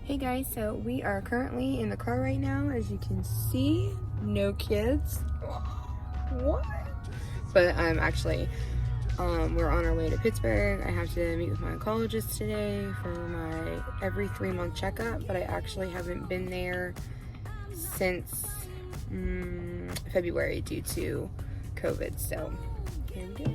Hey guys, so we are currently in the car right now. As you can see, no kids. What? But I'm actually, we're on our way to Pittsburgh. I have to meet with my oncologist today for my every 3-month checkup, but I actually haven't been there since February due to COVID. So here we go.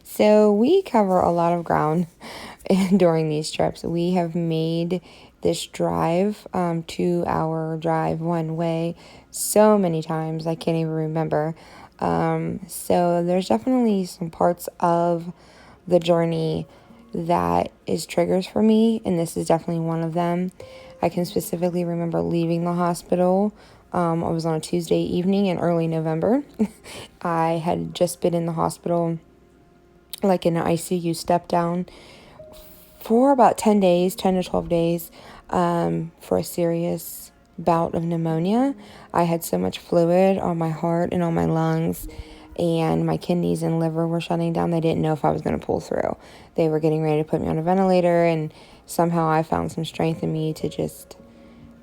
So we cover a lot of ground during these trips. We have made this drive, 2-hour drive one way, so many times I can't even remember. So there's definitely some parts of the journey that is triggers for me, and this is definitely one of them. I can specifically remember leaving the hospital. I was on a Tuesday evening in early November. I had just been in the hospital, like in an ICU step down, for about 10 to 12 days for a serious bout of pneumonia. I had so much fluid on my heart and on my lungs, and my kidneys and liver were shutting down. They didn't know if I was going to pull through. They were getting ready to put me on a ventilator, and somehow I found some strength in me to just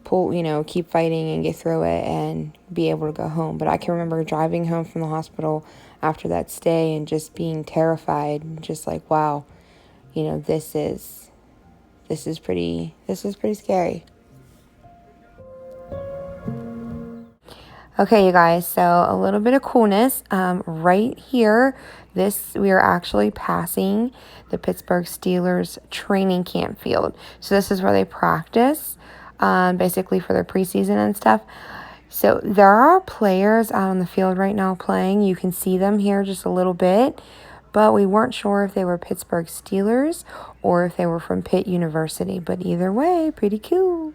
pull, keep fighting and get through it and be able to go home. But I can remember driving home from the hospital after that stay and just being terrified, just like, wow, this is pretty scary. Okay, you guys, so a little bit of coolness. Right here, we are actually passing the Pittsburgh Steelers training camp field. So this is where they practice, basically for their preseason and stuff. So there are players out on the field right now playing. You can see them here just a little bit, but we weren't sure if they were Pittsburgh Steelers or if they were from Pitt University. But either way, pretty cool.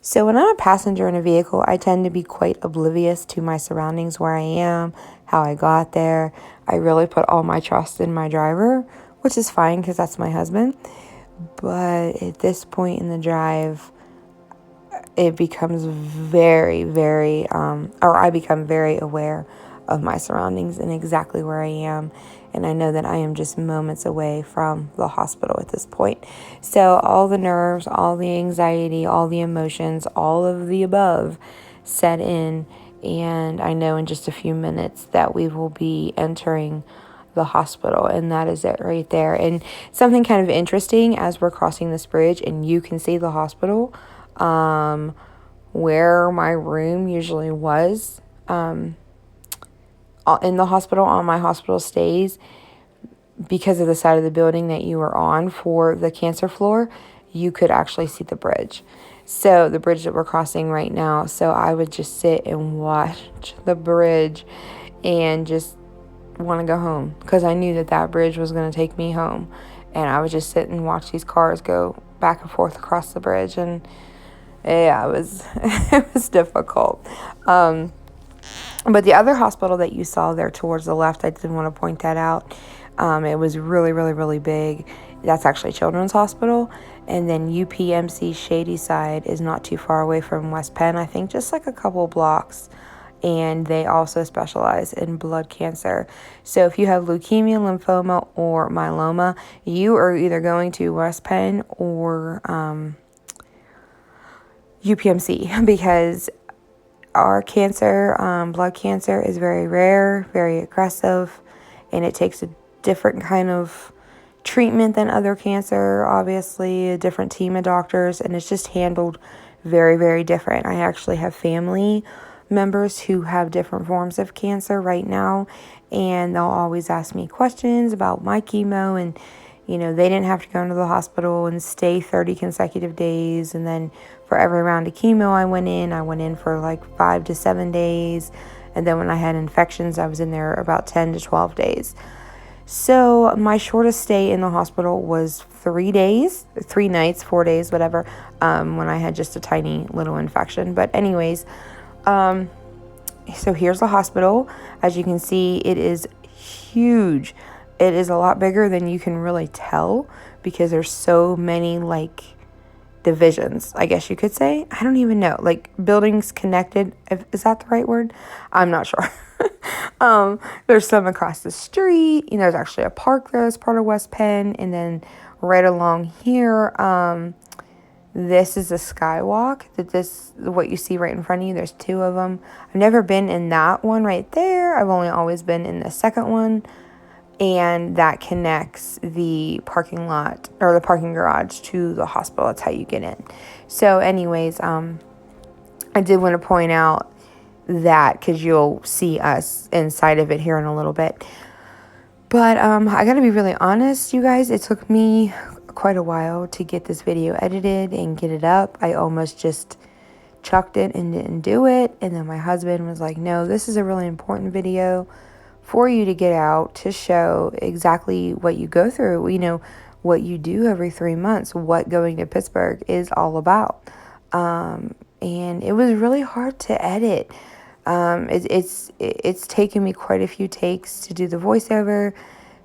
So when I'm a passenger in a vehicle, I tend to be quite oblivious to my surroundings, where I am, how I got there. I really put all my trust in my driver, which is fine because that's my husband. But at this point in the drive, it becomes very, very, or I become very aware of my surroundings and exactly where I am. And I know that I am just moments away from the hospital at this point. So all the nerves, all the anxiety, all the emotions, all of the above set in. And I know in just a few minutes that we will be entering the hospital, and that is it right there. And something kind of interesting, as we're crossing this bridge and you can see the hospital, where my room usually was, in the hospital on my hospital stays, because of the side of the building that you were on for the cancer floor, you could actually see the bridge. So the bridge that we're crossing right now. So I would just sit and watch the bridge and just want to go home, because I knew that that bridge was going to take me home. And I would just sit and watch these cars go back and forth across the bridge. And yeah, it was it was difficult. But the other hospital that you saw there towards the left, I did want to point that out. It was really, really, really big. That's actually Children's Hospital. And then UPMC Shady Side is not too far away from West Penn, I think just like a couple blocks. And they also specialize in blood cancer. So if you have leukemia, lymphoma, or myeloma, you are either going to West Penn or UPMC, because our cancer, blood cancer, is very rare, very aggressive, and it takes a different kind of treatment than other cancer, obviously, a different team of doctors, and it's just handled very, very different. I actually have family members who have different forms of cancer right now, and they'll always ask me questions about my chemo, and they didn't have to go into the hospital and stay 30 consecutive days. And then for every round of chemo I went in for like 5 to 7 days. And then when I had infections, I was in there about 10 to 12 days. So my shortest stay in the hospital was 3 days, 3 nights, 4 days, whatever, when I had just a tiny little infection. But anyways, so here's the hospital. As you can see, it is huge. It is a lot bigger than you can really tell, because there's so many divisions, I guess you could say. I don't even know, buildings connected. Is that the right word? I'm not sure. There's some across the street. There's actually a park there as part of West Penn. And then right along here, this is a skywalk. What you see right in front of you, there's 2 of them. I've never been in that one right there. I've only always been in the second one. And that connects the parking lot or the parking garage to the hospital. That's how you get in. So anyways, I did want to point out that, because you'll see us inside of it here in a little bit. But I gotta be really honest, you guys, it took me quite a while to get this video edited and get it up. I almost just chucked it and didn't do it. And then my husband was like, no, this is a really important video for you to get out, to show exactly what you go through, what you do every 3 months, what going to Pittsburgh is all about. And it was really hard to edit. It's taken me quite a few takes to do the voiceover,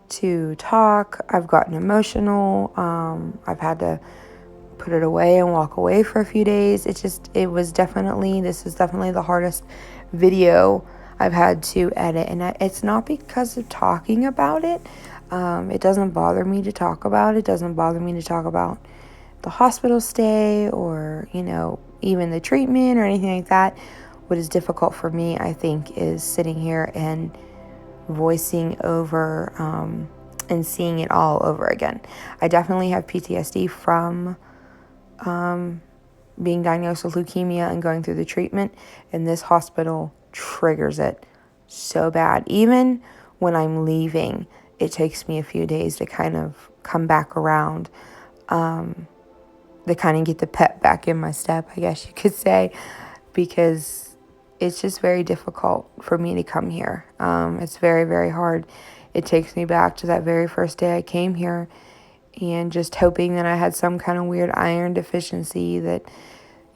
to talk. I've gotten emotional. I've had to put it away and walk away for a few days. This is definitely the hardest video I've had to edit, and it's not because of talking about it. It doesn't bother me to talk about it. It doesn't bother me to talk about the hospital stay or, even the treatment or anything like that. What is difficult for me, I think, is sitting here and voicing over and seeing it all over again. I definitely have PTSD from being diagnosed with leukemia and going through the treatment, and this hospital triggers it so bad. Even when I'm leaving, it takes me a few days to kind of come back around, to kind of get the pep back in my step, I guess you could say, because it's just very difficult for me to come here. It's very, very hard. It takes me back to that very first day I came here, and just hoping that I had some kind of weird iron deficiency, that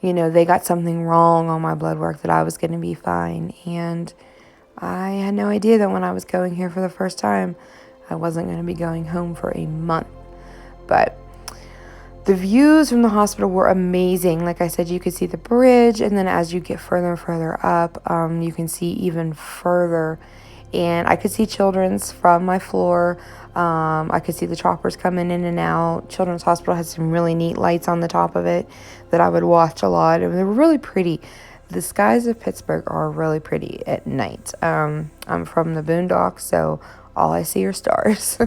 they got something wrong on my blood work, that I was going to be fine. And I had no idea that when I was going here for the first time, I wasn't going to be going home for a month. But The views from the hospital were amazing. Like I said, you could see the bridge, and then as you get further and further up, you can see even further. And I could see children's from my floor. I could see the choppers coming in and out. Children's Hospital had some really neat lights on the top of it that I would watch a lot, and they were really pretty. The skies of Pittsburgh are really pretty at night. I'm from the boondocks, so all I see are stars.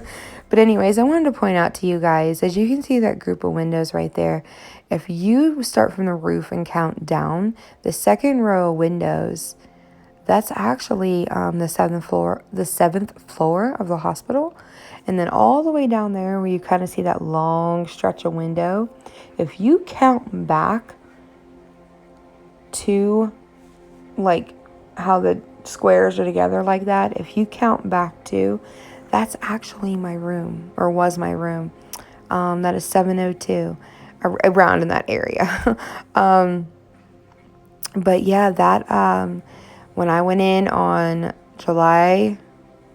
But anyways, I wanted to point out to you guys, as you can see that group of windows right there, if you start from the roof and count down, the second row of windows, that's actually the seventh floor of the hospital. And then all the way down there where you kind of see that long stretch of window, if you count back to like how the squares are together like that, if you count back to, that's actually my room, or was my room. That is 702, around in that area. But yeah, that when I went in on July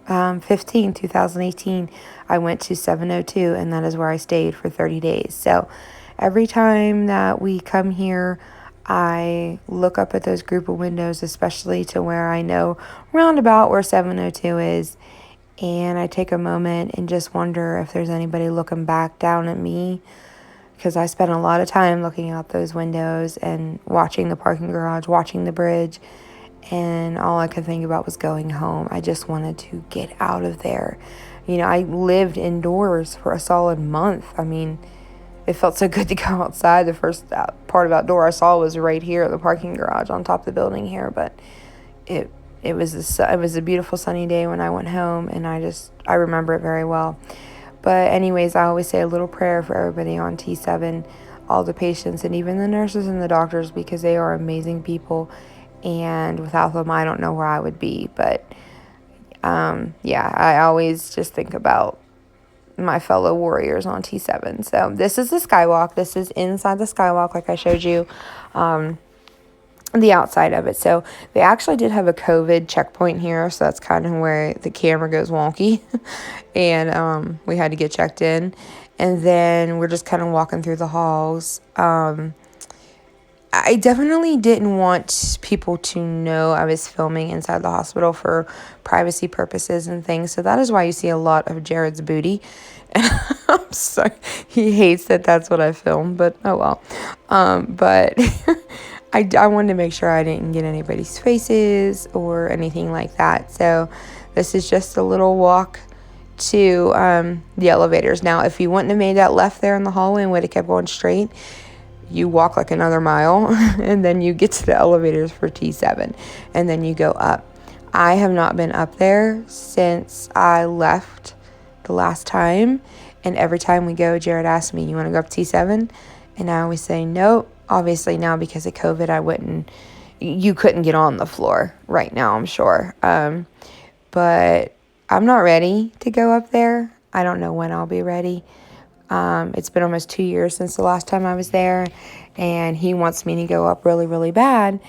15, 2018, I went to 702, and that is where I stayed for 30 days. So every time that we come here, I look up at those group of windows, especially to where I know roundabout where 702 is, and I take a moment and just wonder if there's anybody looking back down at me, because I spent a lot of time looking out those windows and watching the parking garage, watching the bridge, and all I could think about was going home. I just wanted to get out of there. You know, I lived indoors for a solid month. I mean, it felt so good to go outside. The first part of outdoor I saw was right here at the parking garage on top of the building here, but it was a beautiful sunny day when I went home, and I remember it very well. But anyways, I always say a little prayer for everybody on T7, all the patients, and even the nurses and the doctors, because they are amazing people, and without them, I don't know where I would be. But yeah, I always just think about my fellow warriors on T7. So this is the skywalk. This is inside the skywalk, like I showed you. The outside of it. So they actually did have a COVID checkpoint here, so that's kind of where the camera goes wonky. And we had to get checked in, and then we're just kind of walking through the halls. I definitely didn't want people to know I was filming inside the hospital for privacy purposes and things, so that is why you see a lot of Jared's booty. I'm sorry, he hates that that's what I filmed, but oh well. But I wanted to make sure I didn't get anybody's faces or anything like that. So this is just a little walk to the elevators. Now, if you wouldn't have made that left there in the hallway and would have kept going straight, you walk like another mile, and then you get to the elevators for T7, and then you go up. I have not been up there since I left the last time, and every time we go, Jared asks me, you want to go up T7? And I always say, nope. Obviously now because of COVID, you couldn't get on the floor right now, I'm sure. But I'm not ready to go up there. I don't know when I'll be ready. It's been almost 2 years since the last time I was there, and he wants me to go up really, really bad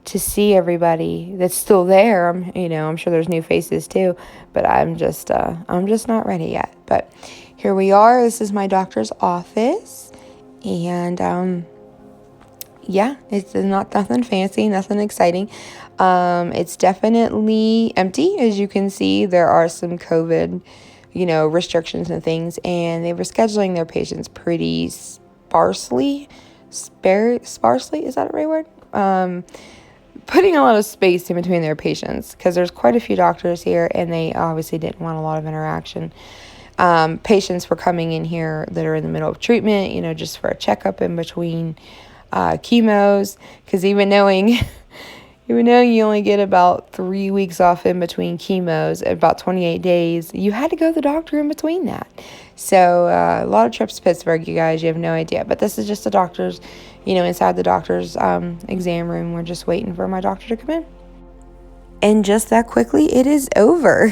to see everybody that's still there. I'm sure there's new faces too, but I'm just not ready yet. But here we are. This is my doctor's office, and yeah, it's not nothing fancy, nothing exciting. It's definitely empty. As you can see, there are some COVID, restrictions and things, and they were scheduling their patients pretty sparsely. Sparsely, is that a right word? Putting a lot of space in between their patients, because there's quite a few doctors here, and they obviously didn't want a lot of interaction. Patients were coming in here that are in the middle of treatment, just for a checkup in between chemos, because even knowing you only get about 3 weeks off in between chemos, about 28 days, you had to go to the doctor in between that. So a lot of trips to Pittsburgh, you guys, you have no idea. But this is just the doctor's, inside the doctor's exam room. We're just waiting for my doctor to come in. And just that quickly, it is over.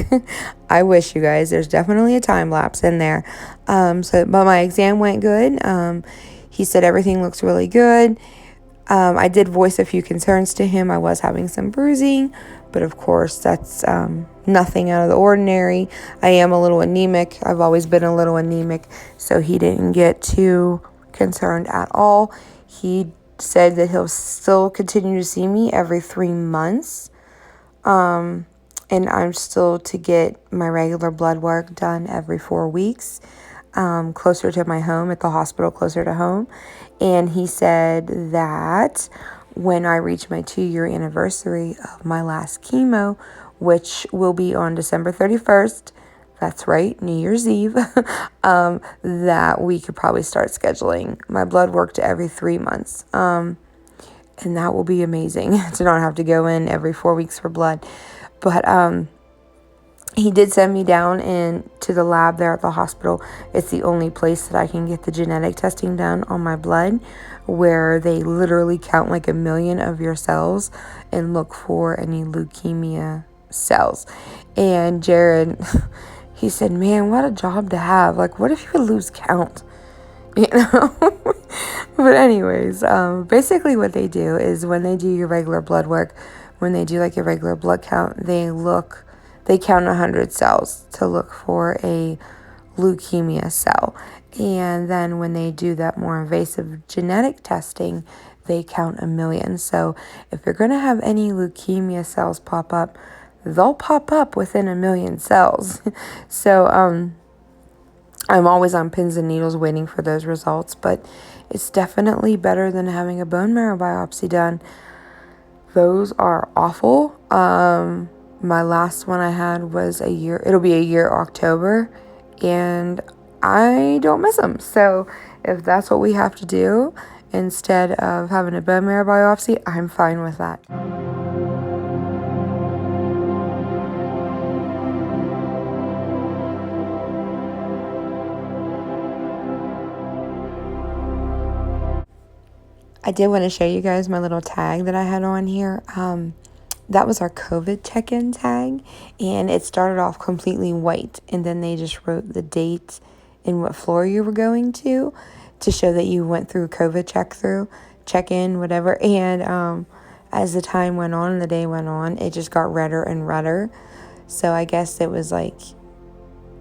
I wish, you guys, there's definitely a time lapse in there. But my exam went good. He said everything looks really good. I did voice a few concerns to him. I was having some bruising, but of course that's nothing out of the ordinary. I am a little anemic. I've always been a little anemic, so he didn't get too concerned at all. He said that he'll still continue to see me every 3 months. And I'm still to get my regular blood work done every 4 weeks, closer to my home, at the hospital closer to home. And he said that when I reach my 2-year anniversary of my last chemo, which will be on December 31st, that's right, New Year's Eve, that we could probably start scheduling my blood work to every 3 months. And that will be amazing to not have to go in every 4 weeks for blood. But he did send me down to the lab there at the hospital. It's the only place that I can get the genetic testing done on my blood, where they literally count like 1 million of your cells and look for any leukemia cells. And Jared, he said, man, what a job to have. Like, what if you lose count? You know? But anyways, basically what they do is when they do your regular blood work, when they do like a regular blood count, they count 100 cells to look for a leukemia cell. And then when they do that more invasive genetic testing, they count 1 million. So if you're going to have any leukemia cells pop up, they'll pop up within 1 million cells. So I'm always on pins and needles waiting for those results, but it's definitely better than having a bone marrow biopsy done. Those are awful. My last one I had was it'll be a year October, and I don't miss them. So if that's what we have to do instead of having a bone marrow biopsy, I'm fine with that. I did want to show you guys my little tag that I had on here. That was our COVID check-in tag, and it started off completely white, and then they just wrote the date and what floor you were going to show that you went through COVID check-in, whatever. And as the time went on and the day went on, it just got redder and redder. So I guess it was like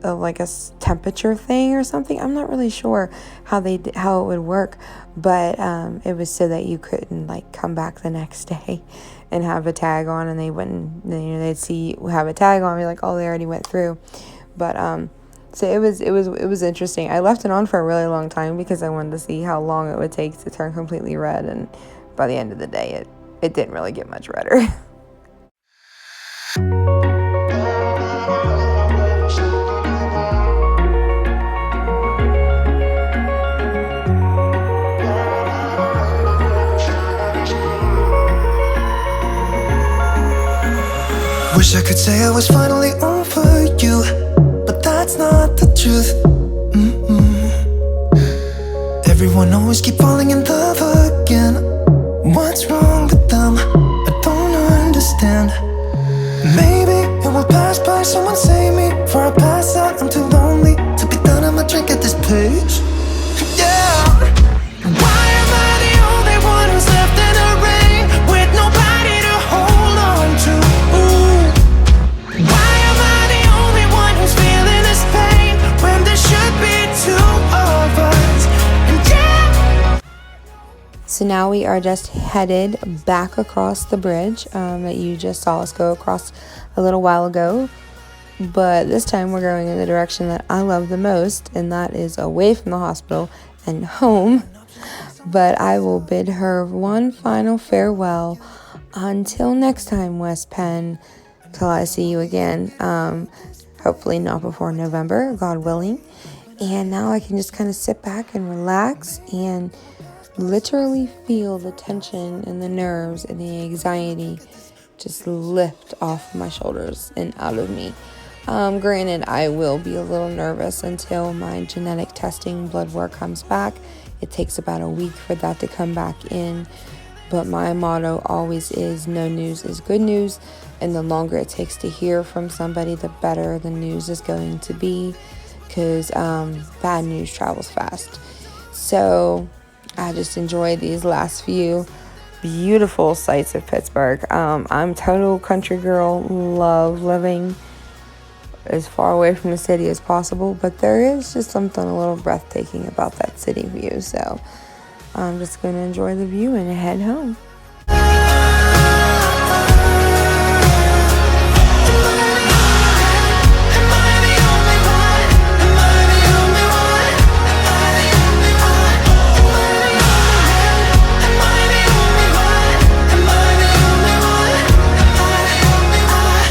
a temperature thing or something. I'm not really sure how it would work, but it was so that you couldn't like come back the next day and have a tag on, and they wouldn't, they'd see you have a tag on, be like, oh, they already went through. But so it was interesting. I left it on for a really long time because I wanted to see how long it would take to turn completely red, and by the end of the day it didn't really get much redder. Wish I could say I was finally over you, but that's not the truth. Everyone always keep falling in love again. What's wrong with them? I don't understand. Maybe it will pass by, someone save me. Before I pass out, I'm too lonely to be done. I'ma drink at this place. Yeah. Why am I the only one who's left in the rain with nobody to hold on to? Why am I the only one who's feeling this pain when there should be two of us? And yeah. So now we are just headed back across the bridge that you just saw us go across a little while ago. But this time we're going in the direction that I love the most, and that is away from the hospital and home. But I will bid her one final farewell until next time, West Penn, till I see you again. Hopefully not before November, God willing. And now I can just kind of sit back and relax and literally feel the tension and the nerves and the anxiety just lift off my shoulders and out of me. Granted, I will be a little nervous until my genetic testing blood work comes back. It takes about a week for that to come back in, but my motto always is no news is good news, and the longer it takes to hear from somebody, the better the news is going to be, because bad news travels fast. So I just enjoy these last few beautiful sights of Pittsburgh. I'm total country girl, love living as far away from the city as possible, but there is just something a little breathtaking about that city view. So I'm just going to enjoy the view and head home.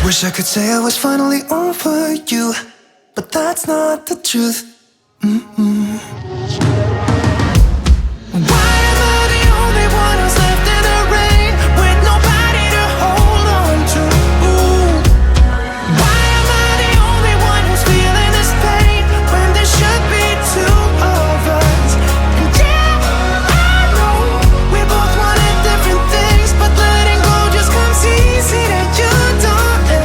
Wish I could say I was finally over you, but that's not the truth. Why am I the only one who's left in the rain with nobody to hold on to? Why am I the only one who's feeling this pain when there should be two of us? And yeah, I know we both wanted different things, but letting go just comes easy to you, darling.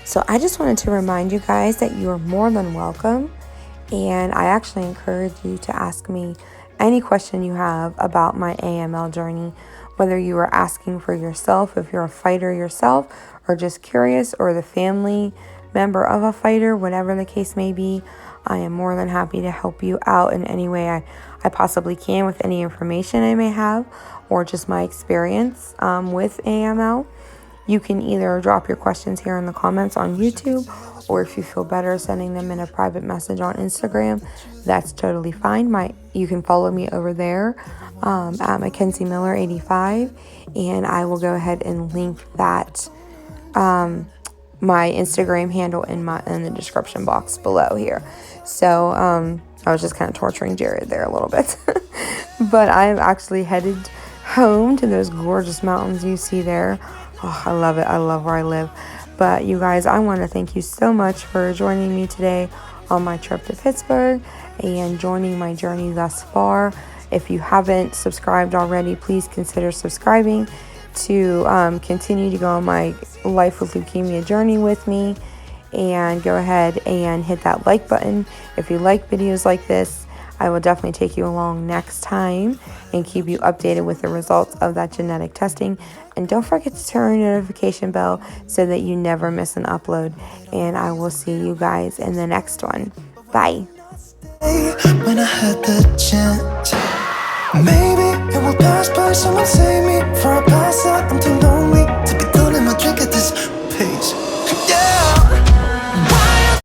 So I just wanted to remind you guys that you are more than welcome, and I actually encourage you to ask me any question you have about my AML journey, whether you are asking for yourself, if you're a fighter yourself, or just curious, or the family member of a fighter, whatever the case may be. I am more than happy to help you out in any way I possibly can with any information I may have, or just my experience with AML. You can either drop your questions here in the comments on YouTube, or if you feel better sending them in a private message on Instagram, that's totally fine. You can follow me over there at Mackenzie Miller 85, and I will go ahead and link that my Instagram handle in the description box below here. So I was just kind of torturing Jared there a little bit, but I'm actually headed home to those gorgeous mountains you see there. Oh, I love it. I love where I live. But you guys, I want to thank you so much for joining me today on my trip to Pittsburgh and joining my journey thus far. If you haven't subscribed already, please consider subscribing to continue to go on my Life with Leukemia journey with me. And go ahead and hit that like button. If you like videos like this, I will definitely take you along next time and keep you updated with the results of that genetic testing. And don't forget to turn your notification bell so that you never miss an upload. And I will see you guys in the next one. Bye. When I had the chance, maybe it will pass by. Someone save me for a pass out. I'm too lonely.